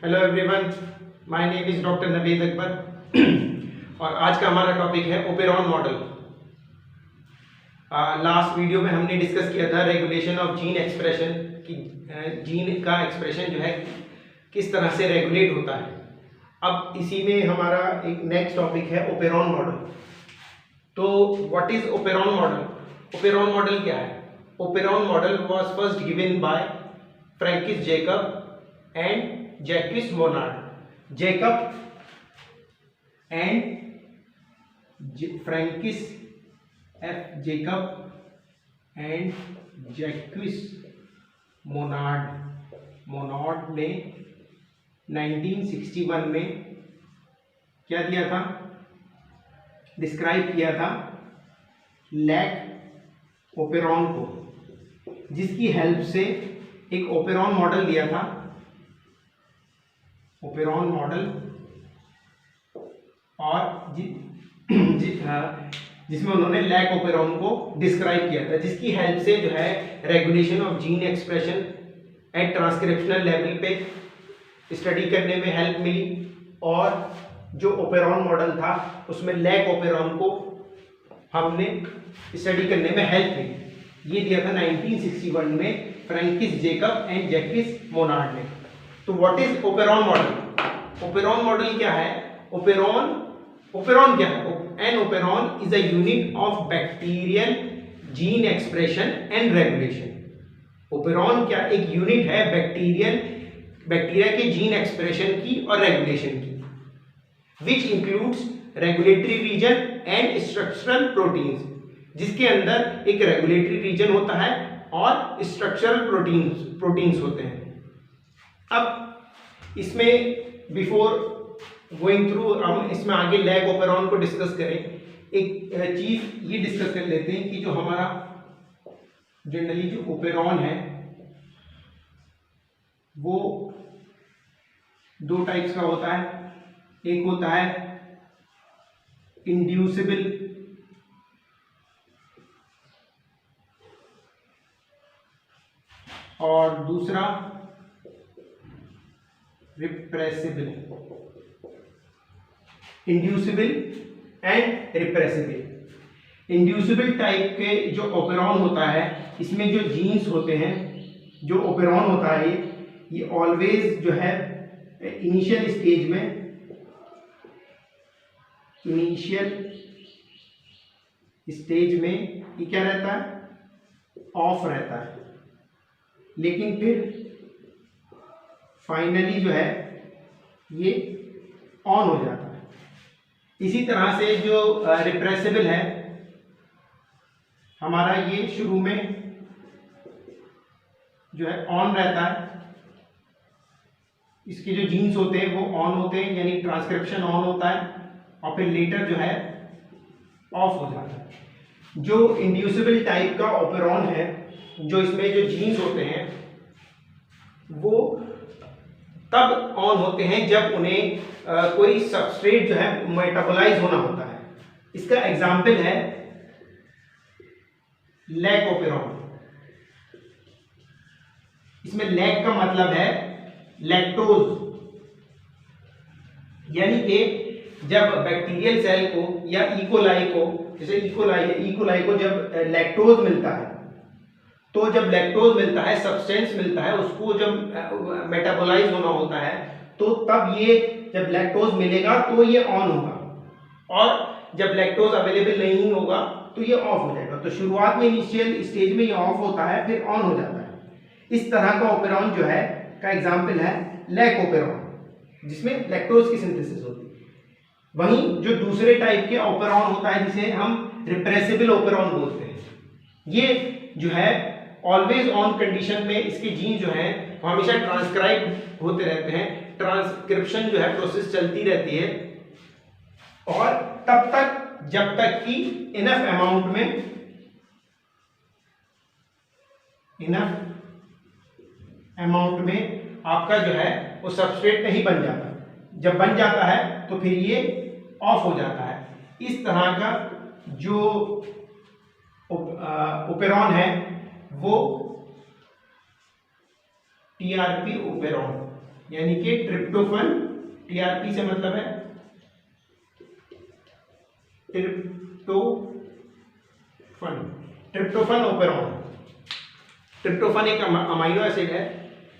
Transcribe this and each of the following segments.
Hello everyone, my name is doctor Naveed Akbar और आज का हमारा टॉपिक है ओपेरॉन मॉडल। लास्ट वीडियो में हमने डिस्कस किया था रेगुलेशन ऑफ जीन एक्सप्रेशन कि जीन का एक्सप्रेशन जो है किस तरह से रेगुलेट होता है। अब इसी में हमारा एक नेक्स्ट टॉपिक है ओपेरॉन मॉडल। तो what is operon model? Operon model क्या है? Operon model was first given by Francis Jacob and Jacques Monod. Jacob and Francis F. Jacob and Jacques Monod ने 1961 में क्या दिया था? डिस्क्राइब किया था लैक ओपेरॉन को, जिसकी हेल्प से एक ओपेरॉन मॉडल दिया था, ओपेरॉन मॉडल, और जिसमें उन्होंने लैक ओपेरॉन को डिस्क्राइब किया था, जिसकी हेल्प से जो है regulation of gene expression at transcriptional level पे स्टडी करने में हेल्प मिली। और जो ओपेरॉन मॉडल था उसमें लैक ओपेरॉन को हमने स्टडी करने में हेल्प मिली। ये दिया था 1961 में Francois Jacob and Jacques Monod ने। तो what is operon model? Operon model क्या है? ओपेरॉन क्या है? An operon is a unit of bacterial gene expression and regulation. Operon क्या एक यूनिट है बैक्टीरिया के जीन एक्सप्रेशन की और रेगुलेशन की, which includes regulatory region and structural proteins, जिसके अंदर एक रेगुलेटरी रीजन होता है और स्ट्रक्चरल प्रोटीन्स होते हैं। अब इसमें बिफोर गोइंग थ्रू हम इसमें आगे लैक ओपेरॉन को डिस्कस करें, एक चीज ये डिस्कस कर लेते हैं कि जो हमारा जनरली जो ओपेरॉन है वो दो टाइप्स का होता है। एक होता है इंड्यूसिबल और दूसरा repressible. Inducible and repressible. Inducible type के जो ओपेरॉन होता है, इसमें जो जीन्स होते हैं, जो ओपेरॉन होता है ये ऑलवेज जो है इनिशियल स्टेज में ये क्या रहता है? ऑफ रहता है, लेकिन फिर फाइनली जो है ये ऑन हो जाता है। इसी तरह से जो रिप्रेसिबल है हमारा, ये शुरू में जो है ऑन रहता है, इसके जो जीन्स होते हैं वो ऑन होते हैं, यानी ट्रांसक्रिप्शन ऑन होता है, और फिर लेटर जो है ऑफ हो जाता है। जो इंड्यूसिबल टाइप का ओपेरॉन है, जो इसमें जो जीन्स होते हैं वो तब ऑन होते हैं जब उन्हें कोई सबस्ट्रेट जो है मेटाबोलाइज होना होता है। इसका एग्जाम्पल है लैक ओपेरॉन। इसमें लैक का मतलब है लैक्टोज, यानी कि जब बैक्टीरियल सेल को या इकोलाई को, जैसे इकोलाई को जब लैक्टोज मिलता है, तो जब लैक्टोज मिलता है, सब्सटेंस मिलता है, उसको जब मेटाबोलाइज होना होता है, तो तब ये जब लैक्टोज मिलेगा तो ये ऑन होगा, और जब लैक्टोज अवेलेबल नहीं होगा तो ये ऑफ हो जाएगा। तो शुरुआत में इनिशियल स्टेज में ये ऑफ होता है, फिर ऑन हो जाता है। इस तरह का ओपेरॉन जो है का एग्जाम्पल है लैक ओपेरॉन, जिसमें लैक्टोज की सिंथेसिस होती है। वहीं जो दूसरे टाइप के ओपेरॉन होता है, जिसे हम रिप्रेसिबल ओपेरॉन बोलते हैं, ये जो है ऑलवेज ऑन कंडीशन में इसके जीन जो है वो हमेशा ट्रांसक्राइब होते रहते हैं, ट्रांसक्रिप्शन जो है प्रोसेस चलती रहती है, और तब तक जब तक कि इनफ अमाउंट में आपका जो है वो सबस्ट्रेट नहीं बन जाता। जब बन जाता है तो फिर ये ऑफ हो जाता है। इस तरह का जो ओपेरॉन है वो टीआरपी ओपेरॉन यानी कि ट्रिप्टोफन, टीआरपी से मतलब है ट्रिप्टोफन, ट्रिप्टोफन ओपेरॉन। ट्रिप्टोफन एक अमाइनो एसिड है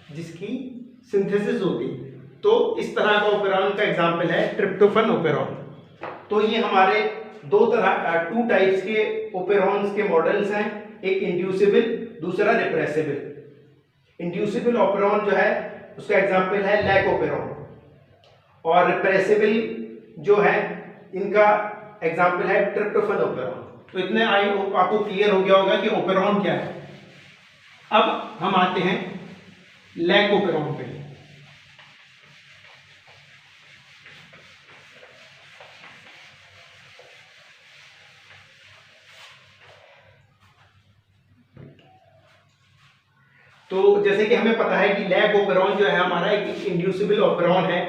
जिसकी सिंथेसिस होती है, तो इस तरह का ओपेरॉन का एग्जांपल है ट्रिप्टोफन ओपेरॉन। तो ये हमारे टू टाइप्स के ओपेरॉन्स के मॉडल्स हैं, एक इंड्यूसिबल, दूसरा रिप्रेसिबल। इंड्यूसिबल ओपेरॉन जो है उसका एग्जांपल है लैक ओपेरॉन, और रिप्रेसिबल जो है इनका एग्जांपल है ट्रिप्टोफन ओपेरॉन। तो इतने आई होप आपको क्लियर हो गया होगा कि ओपेरॉन क्या है। अब हम आते हैं लैक ओपेरॉन पे। तो जैसे कि हमें पता है कि लैक ओपेरॉन जो है हमारा एक इंड्यूसिबल ओपेरॉन है,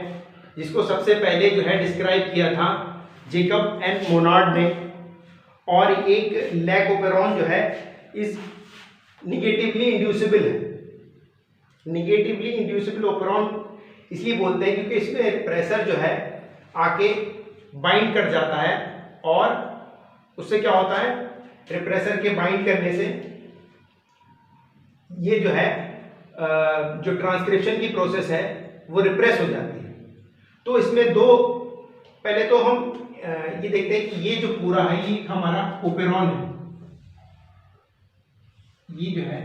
जिसको सबसे पहले जो है डिस्क्राइब किया था जेकब एन मोनार्ड ने। और एक लैक ओपेरॉन जो है इस निगेटिवली इंड्यूसिबल है। निगेटिवली इंड्यूसिबल ओपेरॉन इसलिए बोलते हैं क्योंकि इसमें प्रेशर जो है आके बाइंड कर जाता है, और उससे क्या होता है, रिप्रेसर के बाइंड करने से ये जो है जो ट्रांसक्रिप्शन की प्रोसेस है वो रिप्रेस हो जाती है। तो इसमें दो, पहले तो हम ये देखते हैं कि ये जो पूरा है ये हमारा ओपेरॉन है। ये जो है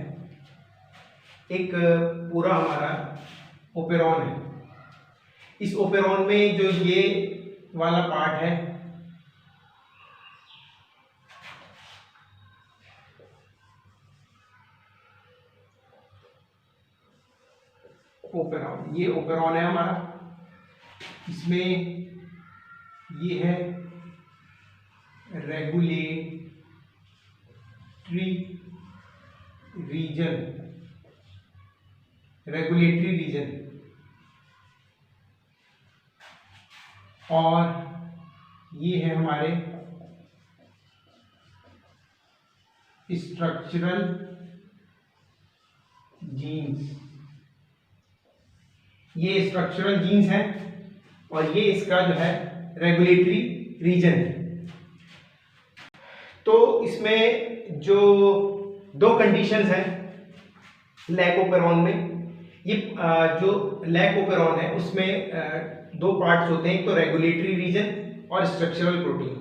एक पूरा हमारा ओपेरॉन है। इस ओपेरॉन में जो ये वाला पार्ट है ओपेरॉन, ये ओपेरॉन है हमारा। इसमें ये है रेगुलेटरी रीजन, रेगुलेटरी रीजन, और ये है हमारे स्ट्रक्चरल जीन्स। ये स्ट्रक्चरल जीन्स हैं और ये इसका जो है रेगुलेटरी रीजन है। तो इसमें जो दो कंडीशंस हैं लैक ओपेरॉन में, ये जो लैक ओपेरॉन है उसमें दो पार्ट्स होते हैं, एक तो रेगुलेटरी रीजन और स्ट्रक्चरल प्रोटीन।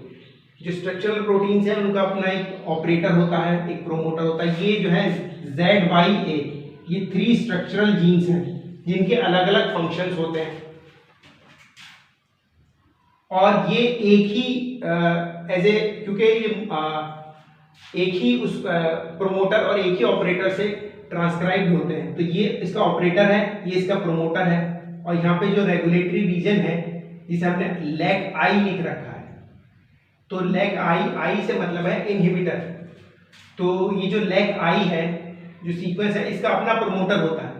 जो स्ट्रक्चरल प्रोटीन्स हैं उनका अपना एक ऑपरेटर होता है, एक प्रोमोटर होता है। ये जो है ZYA, ये 3 स्ट्रक्चरल जीन्स हैं जिनके अलग अलग फंक्शंस होते हैं, और ये एक ही क्योंकि ये एक ही उस प्रोमोटर और एक ही ऑपरेटर से ट्रांसक्राइब होते हैं, तो ये इसका ऑपरेटर है, ये इसका प्रोमोटर है। और यहाँ पे जो रेगुलेटरी रीजन है जिसे हमने लैक आई लिख रखा है, तो लैक आई से मतलब है इनहिबिटर। तो ये जो लैक आई है, जो सीक्वेंस है, इसका अपना प्रोमोटर होता है।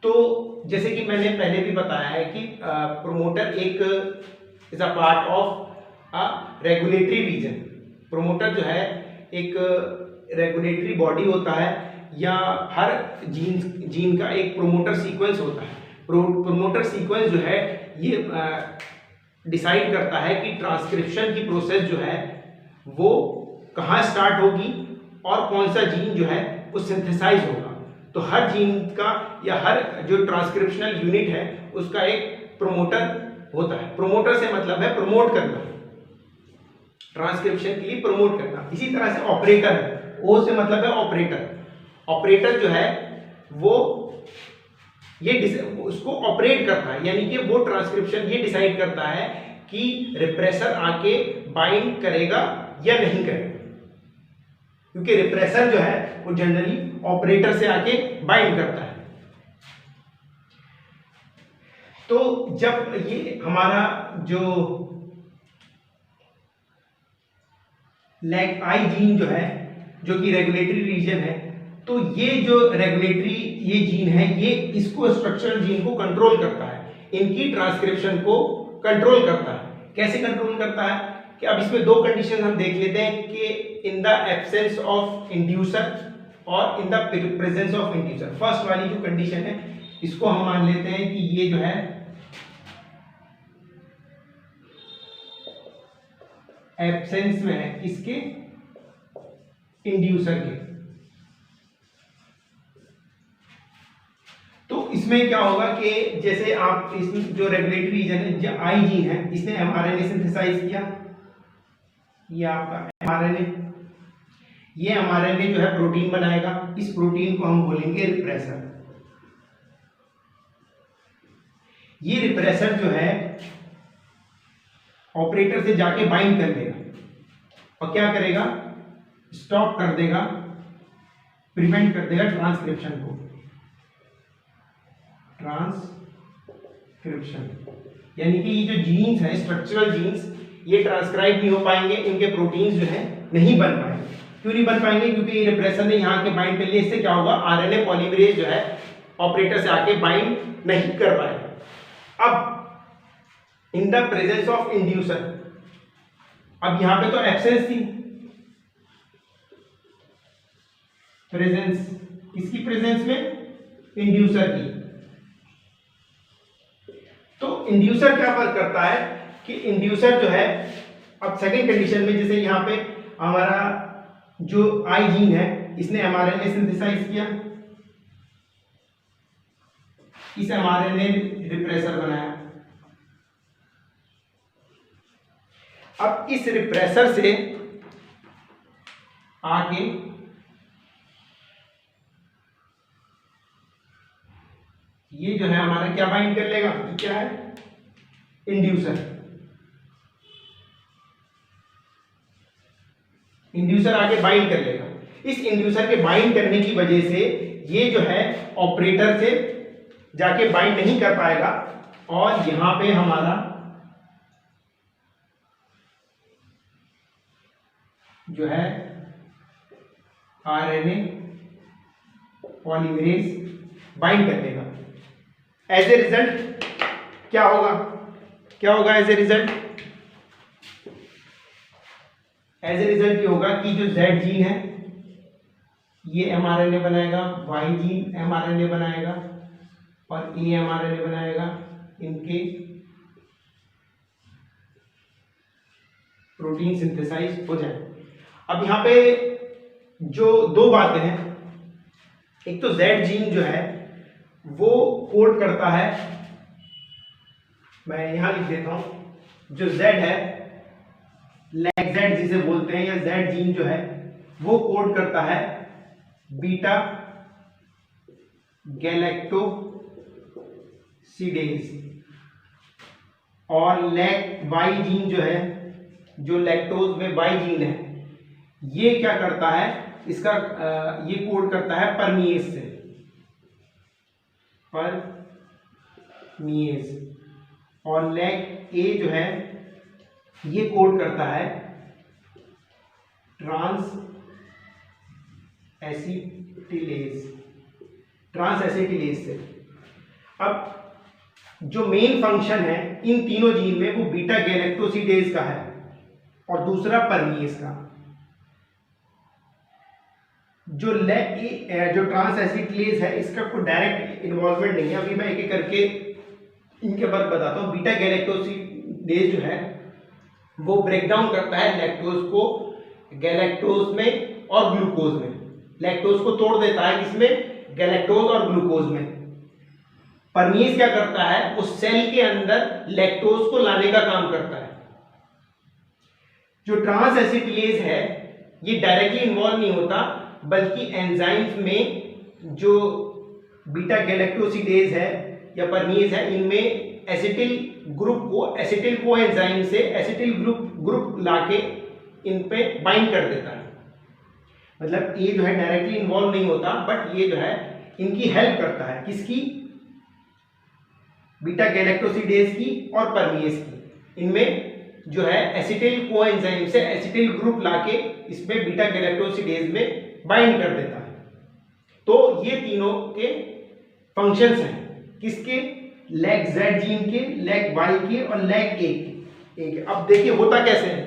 तो जैसे कि मैंने पहले भी बताया है कि प्रोमोटर एक is a part of a regulatory region. Promoter जो है एक रेगुलेटरी बॉडी होता है, या हर जीन का एक प्रोमोटर सीक्वेंस होता है। प्रोमोटर सीक्वेंस जो है ये डिसाइड करता है कि ट्रांसक्रिप्शन की प्रोसेस जो है वो कहाँ स्टार्ट होगी और कौन सा जीन जो है वो सिंथेसाइज होगा। तो हर जीन का या हर जो ट्रांसक्रिप्शनल यूनिट है उसका एक प्रोमोटर होता है। प्रोमोटर से मतलब है प्रमोट करना, ट्रांसक्रिप्शन के लिए प्रमोट करना। इसी तरह से ऑपरेटर है, ओ से मतलब है ऑपरेटर। ऑपरेटर जो है वो ये उसको ऑपरेट करता है, यानी कि वो ट्रांसक्रिप्शन ये डिसाइड करता है कि रिप्रेसर आके बाइंड करेगा या नहीं करेगा, क्योंकि रिप्रेसर जो है वो जनरली ऑपरेटर से आके बाइंड करता है। तो जब ये हमारा जो लैक आई जीन जो है जो कि रेगुलेटरी रीजन है, तो ये जो रेगुलेटरी ये जीन है ये इसको स्ट्रक्चरल जीन को कंट्रोल करता है, इनकी ट्रांसक्रिप्शन को कंट्रोल करता है। कैसे कंट्रोल करता है कि अब इसमें दो कंडीशन हम देख लेते हैं कि in the absence of inducer और in the presence of inducer. First वाली जो कंडीशन है इसको हम मान लेते हैं कि ये जो है एब्सेंस में है, किसके? इंड्यूसर के। तो इसमें क्या होगा कि जैसे आप इस जो रेगुलेटरी रीजन है, जो आई जीन है, इसने एमआरएनए सिंथेसाइज किया, ये आपका एमआरएनए, ये एमआरएनए जो है प्रोटीन बनाएगा, इस प्रोटीन को हम बोलेंगे रिप्रेसर। ये रिप्रेसर जो है ऑपरेटर से जाके बाइंड कर लेगा और क्या करेगा? स्टॉप कर देगा, प्रिवेंट कर देगा ट्रांसक्रिप्शन को। ट्रांसक्रिप्शन यानी कि ये जो जीन्स है, स्ट्रक्चरल जीन्स, ये ट्रांसक्राइब नहीं हो पाएंगे, इनके प्रोटीन्स जो है नहीं बन पाएंगे। क्यों नहीं बन पाएंगे? क्योंकि ये रिप्रेसर ने यहाँ के बाइंड कर लिया। इससे क्या होगा? आरएनए पॉलीमरेज जो है ऑपरेटर से आके बाइंड नहीं कर पाएगा। अब इन द प्रेजेंस ऑफ इंड्यूसर, अब यहां पे तो एब्सेंस थी, प्रेजेंस, किसकी प्रेजेंस में? इंड्यूसर की। तो इंड्यूसर क्या वर्क करता है कि इंड्यूसर जो है, अब सेकंड कंडीशन में जैसे यहां पे हमारा जो आई जीन है, इसने एमआरएनए सिंथेसाइज किया, इस एमआरएनए रिप्रेसर बनाया। अब इस रिप्रेसर से आके ये जो है हमारा क्या बाइंड कर लेगा? क्या है? इंड्यूसर। इंड्यूसर आके बाइंड कर लेगा। इस इंड्यूसर के बाइंड करने की वजह से ये जो है ऑपरेटर से जाके बाइंड नहीं कर पाएगा और यहां पे हमारा जो है आरएनए पॉलीमरेज बाइंड कर लेगा। एज ए रिजल्ट क्या होगा? क्या होगा as a result? As a result ये होगा कि जो Z जीन है ये एमआरएनए बनाएगा, Y जीन एमआरएनए बनाएगा और A एमआरएनए बनाएगा। इनके प्रोटीन सिंथेसाइज हो जाए। अब यहां पे जो दो बातें हैं, एक तो Z जीन जो है वो कोड करता है, मैं यहां लिख देता हूं, जो Z है, लैग Z जिसे बोलते हैं, या Z जीन जो है वो कोड करता है बीटा गैलेक्टोसिडेज, और लैग Y जीन जो है, जो लैक्टोज में Y जीन है, ये क्या करता है? इसका ये कोड करता है परमीएज से, परमीएज, और लैग A जो है ये कोड करता है ट्रांस एसिटिलेज से। अब जो मेन फंक्शन है इन तीनों जीन में वो बीटा गैलेक्टोसिडेज का है और दूसरा परमीएज का। जो ट्रांस एसिटिलेज है इसका कोई डायरेक्ट इन्वॉल्वमेंट नहीं है। अभी मैं एक एक करके इनके वर्क बताता हूँ। बीटा गैलेक्टोसिडेज जो है वो ब्रेक डाउन करता है लैक्टोज को गैलेक्टोज में और ग्लूकोज में। लैक्टोज को तोड़ देता है किसमें? गैलेक्टोज और ग्लूकोज में। परमीएज क्या करता है? उस सेल के अंदर लैक्टोज को लाने का काम करता है। जो ट्रांस एसिटिलेज है ये डायरेक्टली इन्वॉल्व नहीं होता, बल्कि एंजाइम्स में जो बीटा गैलेक्टोसिडेज है या परमीएज है, इनमें एसिटिल ग्रुप को, एसिटिल को एंजाइम से एसिटिल ग्रुप लाके इन पे बाइंड कर देता है। मतलब ये जो है डायरेक्टली इन्वॉल्व नहीं होता, बट ये जो है इनकी हेल्प करता है। किसकी? बीटा गैलेक्टोसिडेज की और परमीएज की। इनमें जो है एसिटिल को एंजाइम से एसिटिल ग्रुप लाके इसमें बीटा गैलेक्टोसिडेज में बाइंड कर देता है। तो ये तीनों के फंक्शंस हैं। किसके? लैग Z जीन के, लैग Y के और लैग A के। अब देखिए होता कैसे है।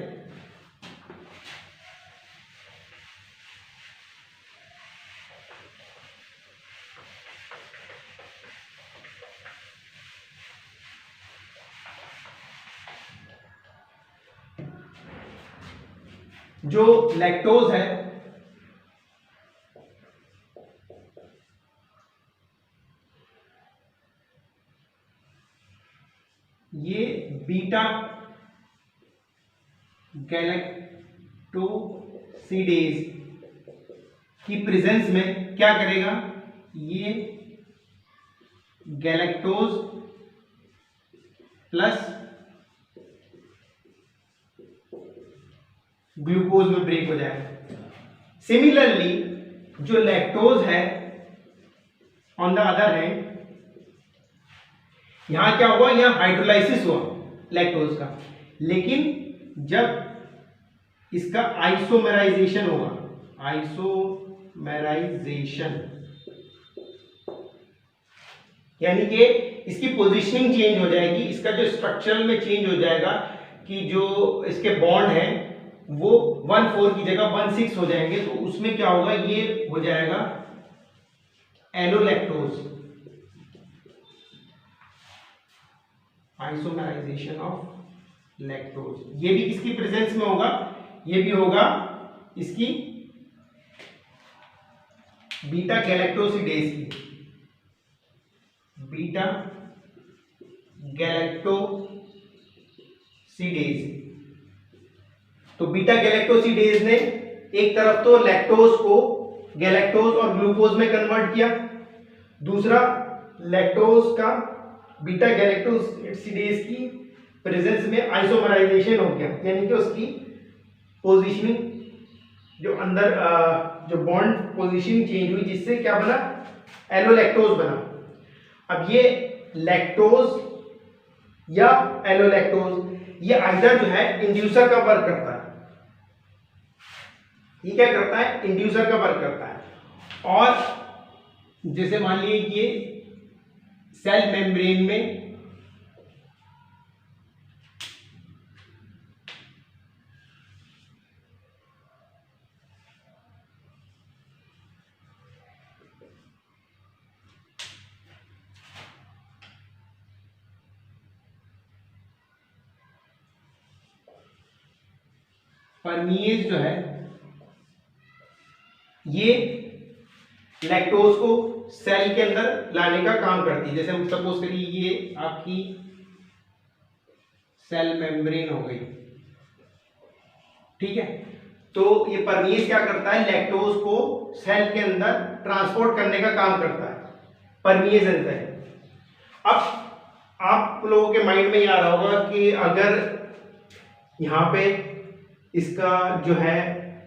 जो लैक्टोज है ये बीटा गैलेक्टोसिडेज की प्रेजेंस में क्या करेगा, ये गैलेक्टोज प्लस ग्लूकोज में ब्रेक हो जाएगा। सिमिलरली जो लैक्टोज है ऑन द अदर हैंड, यहां क्या हुआ, यहां हाइड्रोलाइसिस हुआ लैक्टोज का, लेकिन जब इसका आइसोमेराइजेशन होगा, आइसोमेराइजेशन यानी कि इसकी पोजीशनिंग चेंज हो जाएगी, इसका जो स्ट्रक्चरल में चेंज हो जाएगा कि जो इसके बॉन्ड है वो 1,4 की जगह 1,6 हो जाएंगे, तो उसमें क्या होगा, ये हो जाएगा एलोलैक्टोज, आइसोमेराइजेशन ऑफ लैक्टोज। ये भी किसकी प्रेजेंस में होगा, ये भी होगा इसकी बीटा गैलेक्टोसिडेज की, बीटा गैलेक्टोसिडेज। तो बीटा गैलेक्टोसिडेज ने एक तरफ तो लैक्टोज को गैलेक्टोज और ग्लूकोज में कन्वर्ट किया, दूसरा लैक्टोज का बीटा गैलेक्टोसिडेज की प्रेजेंस में आइसोमराइजेशन हो गया, यानी कि उसकी पोजीशनिंग जो अंदर जो बॉन्ड पोजीशनिंग चेंज हुई, जिससे क्या बना, एलोलैक्टोज बना। अब ये लैक्टोज या एलोलैक्टोज ये आइदर जो है इंड्यूसर का वर्क करता है, ये क्या करता है, इंड्यूसर का वर्क करता है। और जैसे मान लीजिए कि ये सेल मेम्ब्रेन में परमीएज जो है ये लैक्टोज को सेल के अंदर लाने का काम करती है। जैसे हम सपोज करिए ये आपकी सेल मेम्ब्रेन हो गई, ठीक है, तो ये परमीएज क्या करता है, लैक्टोज को सेल के अंदर ट्रांसपोर्ट करने का काम करता है, परमीएज एंजाइम। अब आप लोगों के माइंड में ये आ रहा होगा कि अगर यहाँ पे इसका जो है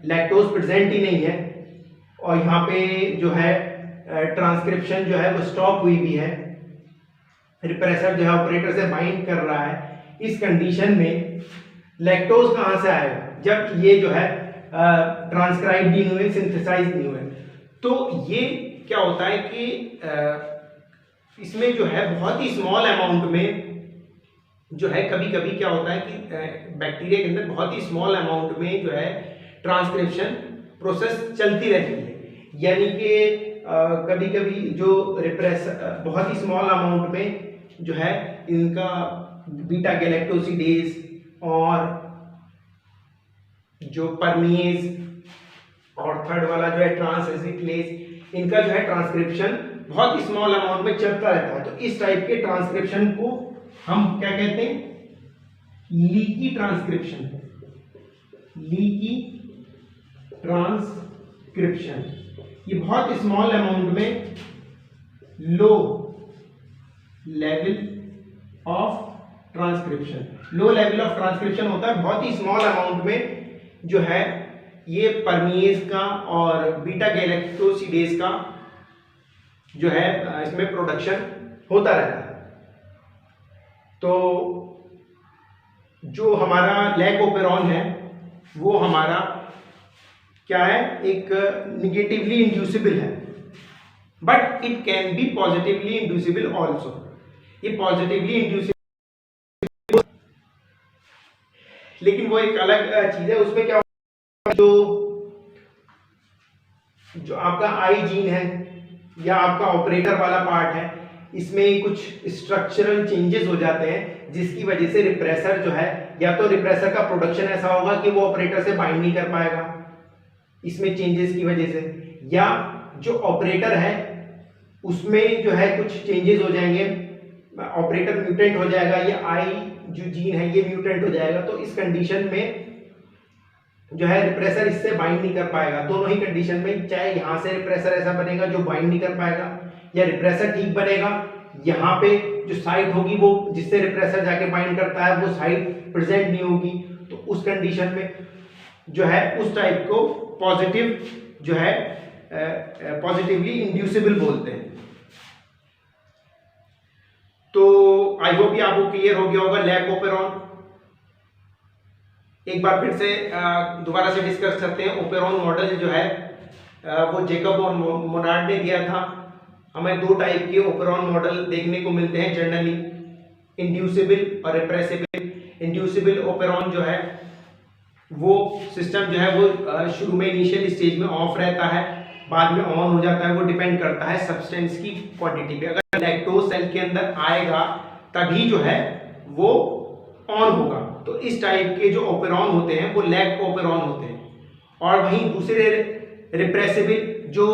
लैक्टोज प्रेजेंट ही नहीं है और यहाँ पे जो है ट्रांसक्रिप्शन जो है वो स्टॉप हुई भी है, रिप्रेसर जो है ऑपरेटर से बाइंड कर रहा है, इस कंडीशन में लैक्टोज कहाँ से आएगा जब ये जो है ट्रांसक्राइब नहीं हुए, सिंथेसाइज नहीं हुए। तो ये क्या होता है कि इसमें जो है बहुत ही स्मॉल अमाउंट में जो है, कभी कभी क्या होता है कि बैक्टीरिया के अंदर बहुत ही स्मॉल अमाउंट में जो है ट्रांसक्रिप्शन प्रोसेस चलती रहती है, यानी कि कभी कभी जो बहुत ही स्मॉल अमाउंट में जो है इनका बीटा गैलेक्टोसिडेज और जो परमीएज और थर्ड वाला जो है ट्रांसएसिटिलेज, इनका जो है ट्रांसक्रिप्शन बहुत ही स्मॉल अमाउंट में चलता रहता है। तो इस टाइप के ट्रांसक्रिप्शन को हम क्या कहते हैं, लीकी ट्रांसक्रिप्शन, लीकी ट्रांसक्रिप्शन। ये बहुत स्मॉल अमाउंट में low level of transcription, low level of transcription होता है, बहुत ही स्मॉल अमाउंट में जो है ये परमीएज का और बीटा गैलेक्टोसिडेज का जो है इसमें प्रोडक्शन होता रहता है। तो जो हमारा लैकोपेरॉन है वो हमारा क्या है, एक निगेटिवली इंड्यूसिबल है, but it can be positively inducible also. ये पॉजिटिवली इंड्यूसिबल, लेकिन वो एक अलग चीज है। उसमें क्या होगा, जो आपका आई जीन है या आपका ऑपरेटर वाला पार्ट है, इसमें कुछ स्ट्रक्चरल चेंजेस हो जाते हैं जिसकी वजह से रिप्रेसर जो है या तो रिप्रेसर का प्रोडक्शन ऐसा होगा कि वो ऑपरेटर से बाइंड नहीं कर पाएगा इसमें चेंजेस की वजह से, या जो ऑपरेटर है उसमें जो है कुछ चेंजेस हो जाएंगे, ऑपरेटर म्यूटेंट हो जाएगा, या आई जो जीन है ये म्यूटेंट हो जाएगा। तो इस कंडीशन में जो है रिप्रेसर इससे बाइंड नहीं कर पाएगा। दोनों ही कंडीशन में, चाहे यहां से रिप्रेसर ऐसा बनेगा जो बाइंड नहीं कर पाएगा, या रिप्रेसर ठीक बनेगा, यहाँ पे जो साइट होगी वो जिससे रिप्रेसर जाके बाइंड करता है वो साइट प्रेजेंट नहीं होगी। तो उस कंडीशन में जो है उस टाइप को पॉजिटिव जो है पॉजिटिवली इंड्यूसिबल बोलते हैं। तो आई होप ये आपको क्लियर हो गया होगा लैक ओपेरॉन। एक बार फिर से दोबारा से डिस्कस करते हैं। ओपेरॉन मॉडल जो है वो जेकब और मोनार्ड ने दिया था। हमें दो टाइप के ओपेरॉन मॉडल देखने को मिलते हैं जनरली, इंड्यूसिबल और रिप्रेसिबल। इंड्यूसिबल ओपेरॉन जो है वो सिस्टम जो है वो शुरू में इनिशियल स्टेज में ऑफ रहता है, बाद में ऑन हो जाता है। वो डिपेंड करता है सब्सटेंस की क्वांटिटी पे। अगर लैक्टोज सेल के अंदर आएगा तभी जो है वो ऑन होगा। तो इस टाइप के जो ओपेरॉन होते हैं वो लैक ओपेरॉन होते हैं। और वहीं दूसरे रिप्रेसिबल जो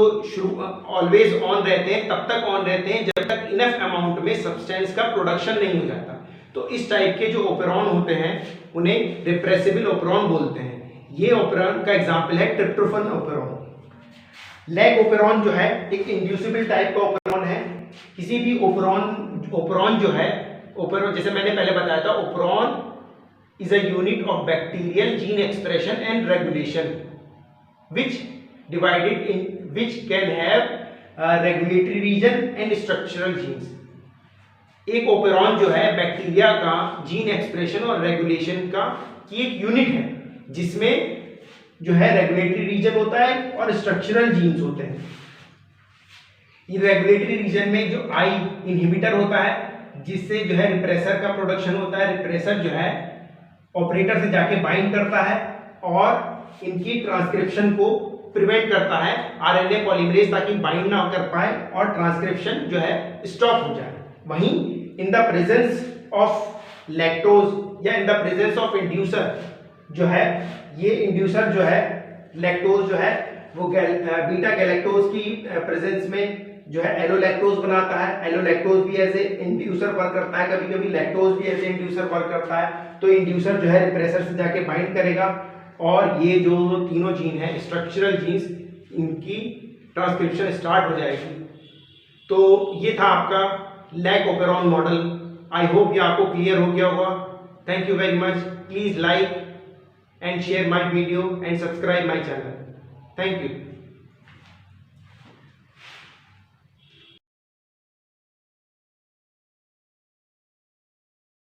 ऑलवेज ऑन रहते हैं, तब तक ऑन रहते हैं जब तक इनफ अमाउंट में सब्सटेंस का प्रोडक्शन नहीं हो जाता। तो इस टाइप के जो ओपेरॉन होते हैं उन्हें रिप्रेसिबल ओपेरॉन बोलते हैं। ये ओपेरॉन का एग्जांपल है ट्रिप्टोफन ओपेरॉन। लैक ओपेरॉन जो है एक इंड्यूसिबल टाइप का ओपेरॉन है। किसी भी ओपेरॉन जो है, ओपेरॉन जैसे मैंने पहले बताया था, operon is a unit of bacterial gene expression and regulation which can have regulatory region and structural genes। एक ओपेरॉन जो है बैक्टीरिया का जीन एक्सप्रेशन और रेगुलेशन का की एक यूनिट है, जिसमें जो है रेगुलेटरी रीजन होता है और स्ट्रक्चरल जीन्स होते हैं। ये रेगुलेटरी रीजन में जो आई इनहिबिटर होता है, जिससे जो है रिप्रेसर का प्रोडक्शन होता है। रिप्रेसर जो है ऑपरेटर से जाके बाइंड करता है और इनकी ट्रांसक्रिप्शन को प्रिवेंट करता है, आरएनए पॉलीमरेज, ताकि बाइंड ना कर पाए और ट्रांसक्रिप्शन जो है स्टॉप हो जाए। वहीं in the presence of lactose या in the presence of inducer जो है, ये इंड्यूसर जो है लैक्टोज जो है वो बीटा गैलेक्टोज की प्रेजेंस में जो है एलोलैक्टोज बनाता है। एलोलैक्टोज भी एज ए इंड्यूसर वर्क करता है, कभी कभी लैक्टोज भी एज ए इंड्यूसर वर्क करता है। तो इंड्यूसर जो है रिप्रेसर से जाके बाइंड करेगा और ये जो तीनों जीन है स्ट्रक्चरल जीन्स, इनकी ट्रांसक्रिप्शन स्टार्ट हो जाएगी। तो ये था आपका lac operon model. I hope ये आपको क्लियर हो गया होगा। Thank you very much. Please like and share my video and subscribe my channel. Thank you.